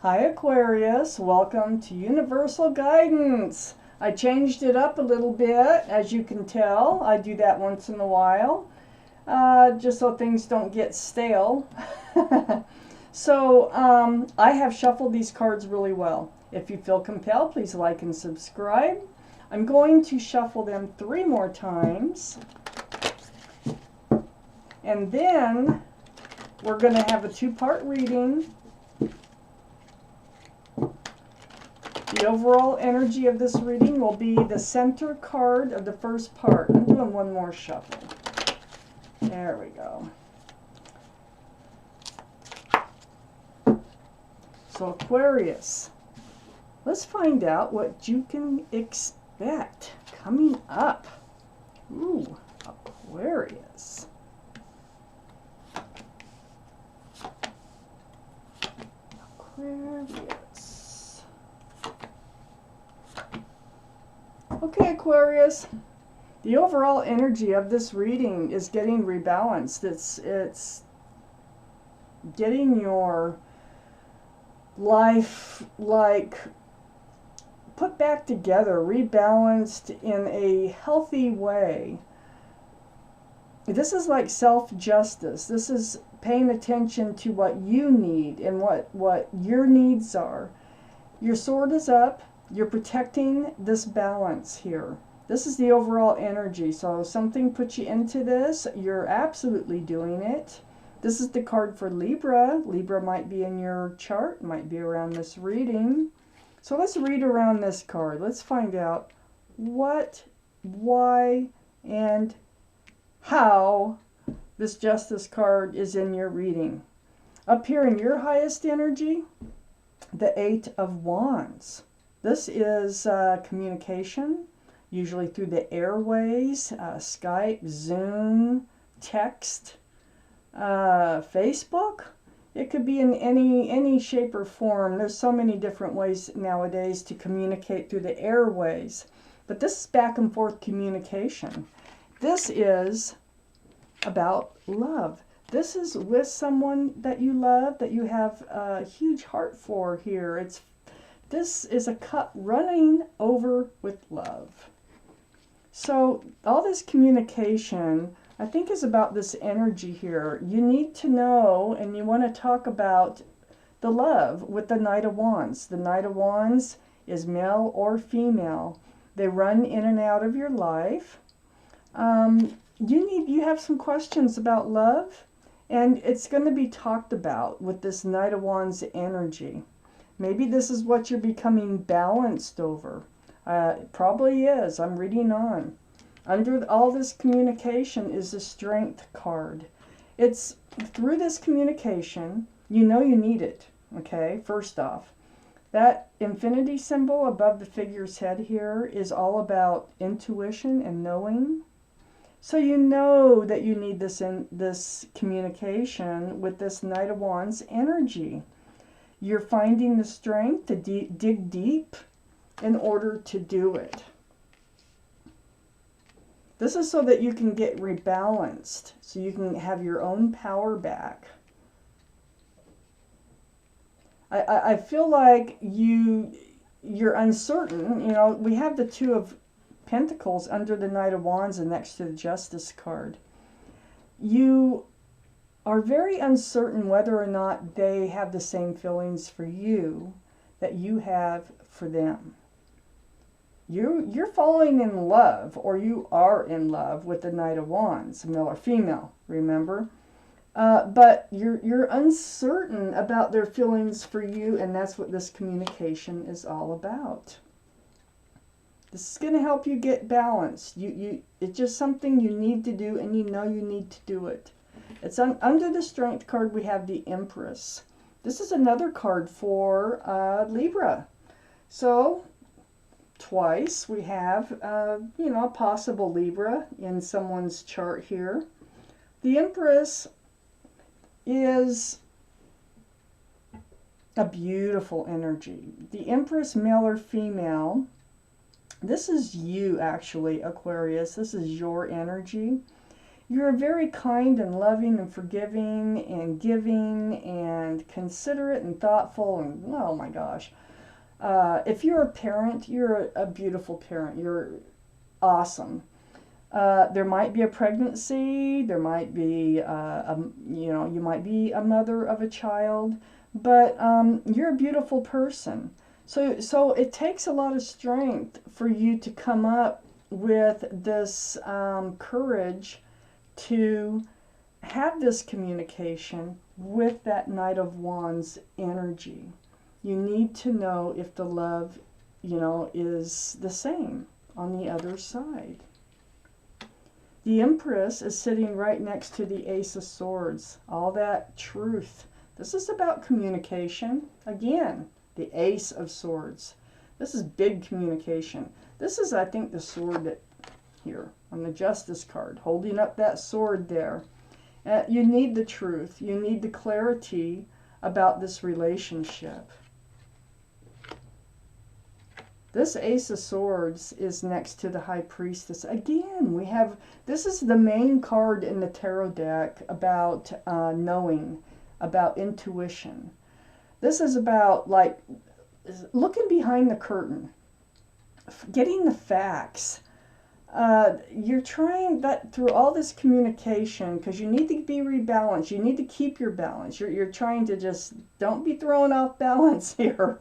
Hi Aquarius, welcome to Universal Guidance. I changed it up a little bit, as you can tell. I do that once in a while, just so things don't get stale. I have shuffled these cards really well. If you feel compelled, please like and subscribe. I'm going to shuffle them 3 more times. And then we're going to have a 2-part reading. The overall energy of this reading will be the center card of the first part. I'm doing one more shuffle. There we go. So Aquarius, let's find out what you can expect coming up. Ooh, Aquarius. Aquarius. Okay, Aquarius. The overall energy of this reading is getting rebalanced. It's getting your life put back together, rebalanced in a healthy way. This is like self-justice. This is paying attention to what you need and what your needs are. Your sword is up. You're protecting this balance here. This is the overall energy. So if something puts you into this, you're absolutely doing it. This is the card for Libra. Libra might be in your chart, might be around this reading. So let's read around this card. Let's find out what, why, and how this Justice card is in your reading. Up here in your highest energy, the 8 of Wands. This is communication, usually through the airways, Skype, Zoom, text, Facebook. It could be in any shape or form. There's so many different ways nowadays to communicate through the airways. But this is back and forth communication. This is about love. This is with someone that you love, that you have a huge heart for here. This is a cup running over with love. So all this communication, I think, is about this energy here. You need to know, and you want to talk about the love with the Knight of Wands. The Knight of Wands is male or female. They run in and out of your life. You have some questions about love, and it's going to be talked about with this Knight of Wands energy. Maybe this is what you're becoming balanced over. It probably is. I'm reading on. Under all this communication is the Strength card. It's through this communication, you know you need it, okay? First off, that infinity symbol above the figure's head here is all about intuition and knowing. So you know that you need this communication with this Knight of Wands energy. You're finding the strength to dig deep in order to do it. This is so that you can get rebalanced, so you can have your own power back. I feel like you're uncertain. You know, we have the 2 of Pentacles under the Knight of Wands and next to the Justice card. You are very uncertain whether or not they have the same feelings for you that you have for them. You're falling in love, or you are in love with the Knight of Wands, male or female, remember? But you're uncertain about their feelings for you, and that's what this communication is all about. This is going to help you get balanced. It's just something you need to do, and you know you need to do it. It's under the Strength card, we have the Empress. This is another card for Libra. So twice we have, a possible Libra in someone's chart here. The Empress is a beautiful energy. The Empress, male or female, this is you actually, Aquarius. This is your energy. You're very kind and loving and forgiving and giving and considerate and thoughtful and, oh my gosh. If you're a parent, you're a beautiful parent. You're awesome. There might be a pregnancy. There might be, you might be a mother of a child, but you're a beautiful person. So it takes a lot of strength for you to come up with this courage to have this communication with that Knight of Wands energy. You need to know if the love, is the same on the other side. The Empress is sitting right next to the Ace of Swords. All that truth. This is about communication. Again, the Ace of Swords. This is big communication. This is, I think, the sword that here on the Justice card, holding up that sword there. You need the truth. You need the clarity about this relationship. This Ace of Swords is next to the High Priestess. Again, we have, this is the main card in the tarot deck about knowing, about intuition. This is about, like, looking behind the curtain, getting the facts. You're trying that through all this communication, because you need to be rebalanced. You need to keep your balance. You're trying to just, don't be thrown off balance here.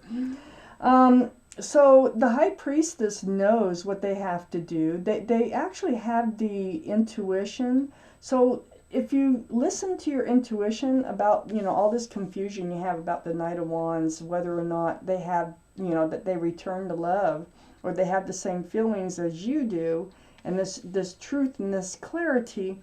So the High Priestess knows what they have to do. They actually have the intuition. So if you listen to your intuition about, all this confusion you have about the Knight of Wands, whether or not they have, that they return to love, or they have the same feelings as you do, and this truth and this clarity,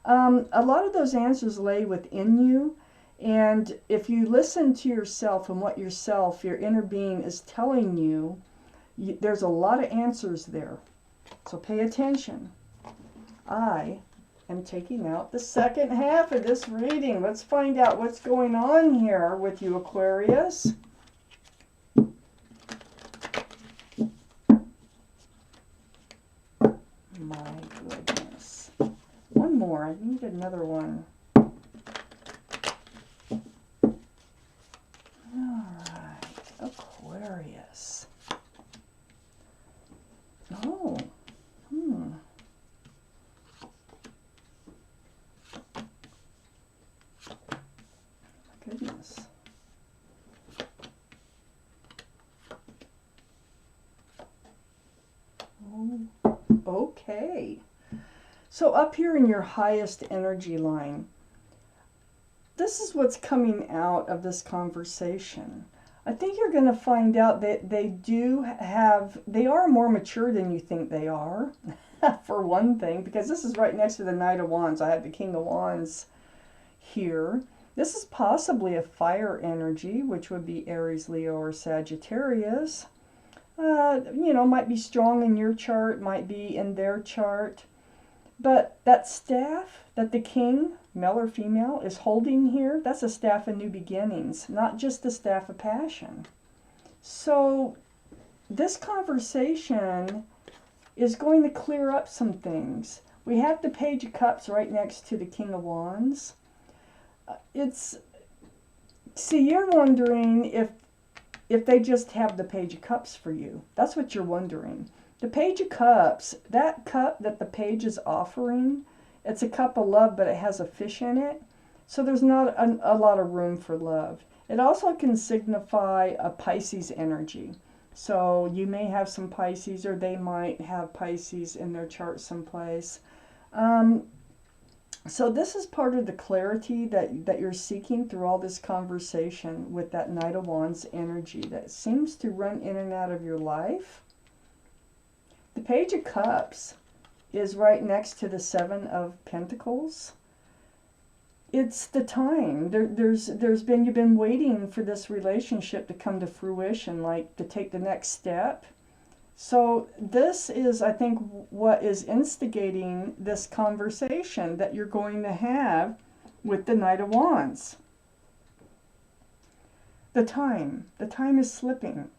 a lot of those answers lay within you. And if you listen to yourself and what your inner being is telling you, there's a lot of answers there. So pay attention. I am taking out the second half of this reading. Let's find out what's going on here with you, Aquarius. My goodness. One more. I need another one. Alright, Aquarius. Oh, my goodness. Oh, okay. So up here in your highest energy line, this is what's coming out of this conversation. I think you're going to find out that they are more mature than you think they are, for one thing, because this is right next to the Knight of Wands. I have the King of Wands here. This is possibly a fire energy, which would be Aries, Leo, or Sagittarius. Might be strong in your chart, might be in their chart. But that staff that the king, male or female, is holding here, that's a staff of new beginnings, not just a staff of passion. So this conversation is going to clear up some things. We have the Page of Cups right next to the King of Wands. You're wondering if they just have the Page of Cups for you. That's what you're wondering. The Page of Cups, that cup that the page is offering, it's a cup of love, but it has a fish in it. So there's not a lot of room for love. It also can signify a Pisces energy. So you may have some Pisces, or they might have Pisces in their chart someplace. So this is part of the clarity that you're seeking through all this conversation with that Knight of Wands energy that seems to run in and out of your life. The Page of Cups is right next to the Seven of Pentacles. It's the time. You've been waiting for this relationship to come to fruition, like to take the next step. So this is, I think, what is instigating this conversation that you're going to have with the Knight of Wands. The time is slipping.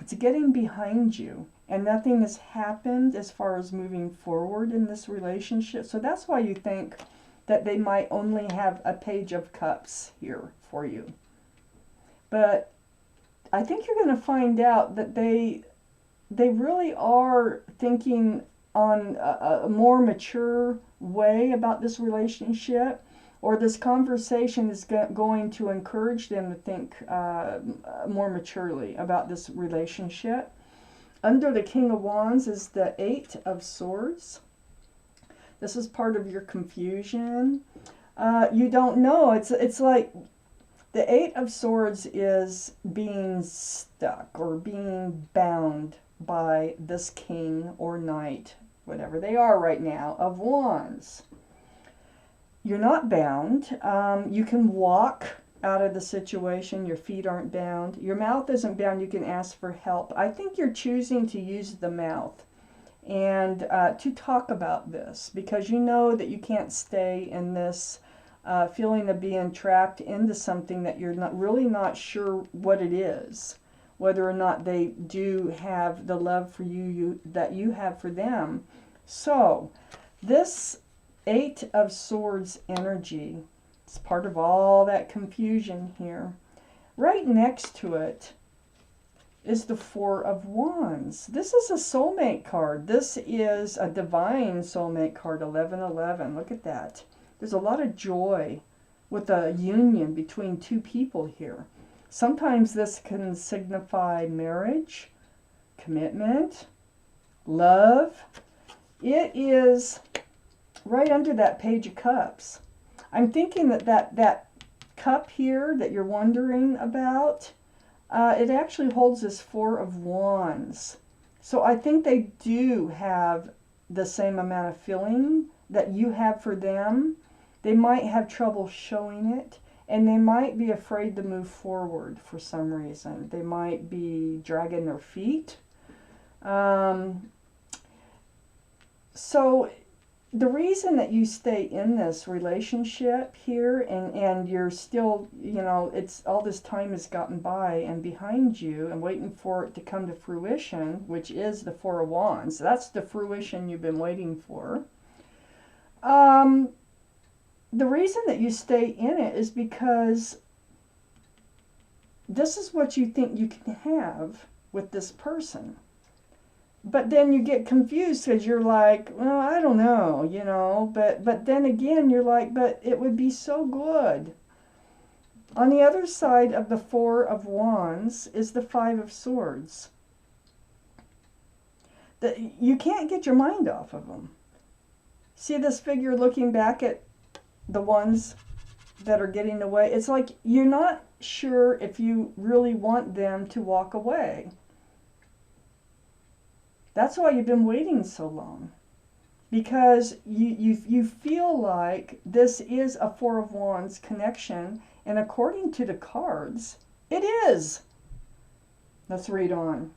It's getting behind you, and nothing has happened as far as moving forward in this relationship. So that's why you think that they might only have a page of cups here for you. But I think you're going to find out that they really are thinking on a more mature way about this relationship, or this conversation is going to encourage them to think more maturely about this relationship. Under the King of Wands is the Eight of Swords. This is part of your confusion. You don't know. It's like the Eight of Swords is being stuck or being bound by this king or knight, whatever they are right now, of Wands. You're not bound. You can walk out of the situation. Your feet aren't bound. Your mouth isn't bound. You can ask for help. I think you're choosing to use the mouth and to talk about this, because you know that you can't stay in this feeling of being trapped into something that you're not sure what it is, whether or not they do have the love for you that you have for them. So this Eight of Swords energy is part of all that confusion here. Right next to it is the Four of Wands. This is a soulmate card. This is a divine soulmate card, 1111. Look at that. There's a lot of joy with a union between two people here. Sometimes this can signify marriage, commitment, love. It is right under that Page of Cups. I'm thinking that cup here that you're wondering about, it actually holds this Four of Wands. So I think they do have the same amount of feeling that you have for them. They might have trouble showing it, and they might be afraid to move forward for some reason. They might be dragging their feet. So the reason that you stay in this relationship here and you're still, it's all this time has gotten by and behind you and waiting for it to come to fruition, which is the Four of Wands. That's the fruition you've been waiting for. The reason that you stay in it is because this is what you think you can have with this person. But then you get confused because you're like, well, I don't know, but then again, you're like, but it would be so good. On the other side of the Four of Wands is the Five of Swords. You can't get your mind off of them. See this figure looking back at the ones that are getting away? It's like you're not sure if you really want them to walk away. That's why you've been waiting so long, because you feel like this is a Four of Wands connection, and according to the cards, it is. Let's read on.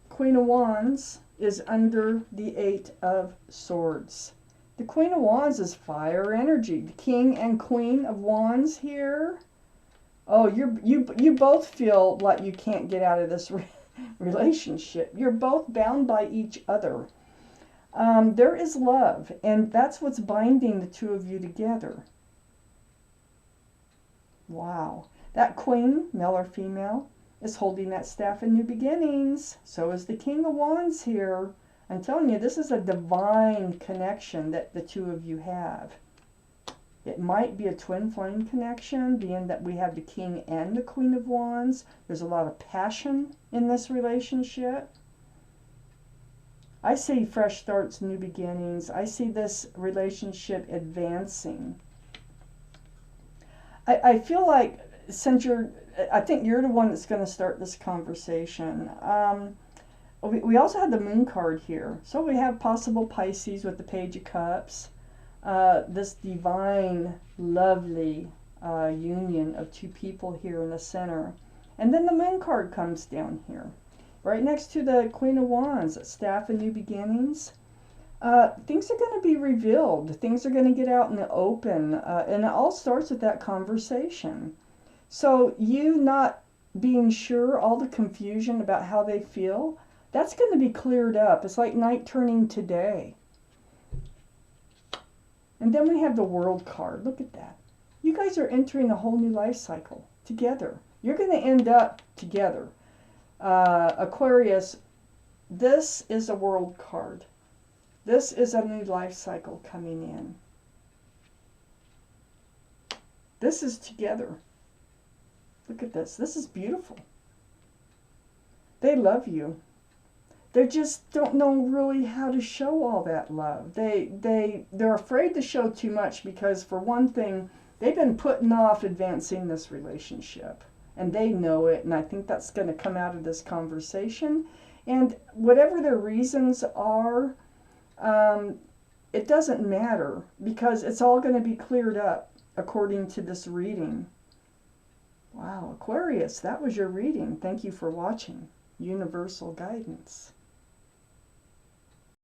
Queen of Wands is under the Eight of Swords. The Queen of Wands is fire energy. The King and Queen of Wands here. Oh, you both feel like you can't get out of this relationship. You're both bound by each other. There is love, and that's what's binding the two of you together. Wow. That queen, male or female, is holding that staff in new beginnings. So is the King of Wands here. I'm telling you, this is a divine connection that the two of you have. It might be a twin flame connection, being that we have the King and the Queen of Wands. There's a lot of passion in this relationship. I see fresh starts, new beginnings. I see this relationship advancing. I feel like I think you're the one that's going to start this conversation. We also have the Moon card here. So we have possible Pisces with the Page of Cups. This divine, lovely union of two people here in the center. And then the Moon card comes down here. Right next to the Queen of Wands, staff and new beginnings. Things are going to be revealed. Things are going to get out in the open. And it all starts with that conversation. So you not being sure, all the confusion about how they feel, that's going to be cleared up. It's like night turning to day. And then we have the World card. Look at that. You guys are entering a whole new life cycle together. You're going to end up together. Aquarius, this is a World card. This is a new life cycle coming in. This is together. Look at this. This is beautiful. They love you. They just don't know really how to show all that love. They're afraid to show too much because, for one thing, they've been putting off advancing this relationship. And they know it, and I think that's going to come out of this conversation. And whatever their reasons are, it doesn't matter, because it's all going to be cleared up according to this reading. Wow, Aquarius, that was your reading. Thank you for watching. Universal guidance.